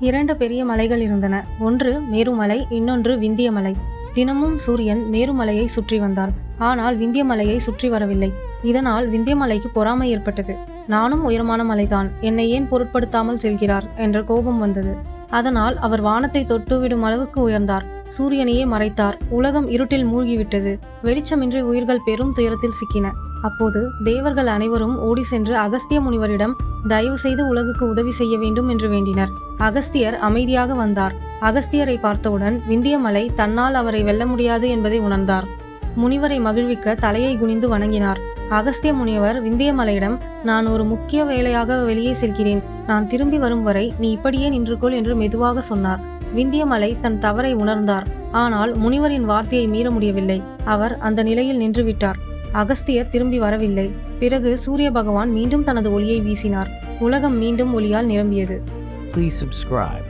2 பெரிய மலைகள் இருந்தன. ஒன்று மேருமலை, இன்னொன்று விந்திய மலை. தினமும் சூரியன் மேருமலையை சுற்றி வந்தார். ஆனால் விந்திய மலையை சுற்றி வரவில்லை. இதனால் விந்திய மலைக்கு பொறாமை ஏற்பட்டது. நானும் உயரமான மலைதான், என்னை ஏன் பொருட்படுத்தாமல் செல்கிறார் என்ற கோபம் வந்தது. அதனால் அவர் வானத்தை தொட்டுவிடும் அளவுக்கு உயர்ந்தார். சூரியனையே மறைத்தார். உலகம் இருட்டில் மூழ்கிவிட்டது. வெளிச்சமின்றி உயிர்கள் பெரும் துயரத்தில் சிக்கின. அப்போது தேவர்கள் அனைவரும் ஓடி சென்று அகஸ்திய முனிவரிடம் தயவு செய்து உலகுக்கு உதவி செய்ய வேண்டும் என்று வேண்டினர். அகஸ்தியர் அமைதியாக வந்தார். அகஸ்தியரை பார்த்தவுடன் விந்திய மலை தன்னால் அவரை வெல்ல முடியாது என்பதை உணர்ந்தார். முனிவரை மகிழ்விக்க தலையை குனிந்து வணங்கினார். அகஸ்திய முனிவர் விந்திய மலையிடம், நான் ஒரு முக்கிய வேலையாக வெளியே செல்கிறேன். நான் திரும்பி வரும் வரை நீ இப்படியே நின்றுகொள் என்று மெதுவாக சொன்னார். விந்திய மலை தன் தவறை உணர்ந்தார். ஆனால் முனிவரின் வார்த்தையை மீற முடியவில்லை. அவர் அந்த நிலையில் நின்றுவிட்டார். அகஸ்தியர் திரும்பி வரவில்லை. பிறகு சூரிய பகவான் மீண்டும் தனது ஒளியை வீசினார். உலகம் மீண்டும் ஒளியால் நிரம்பியது. Please subscribe.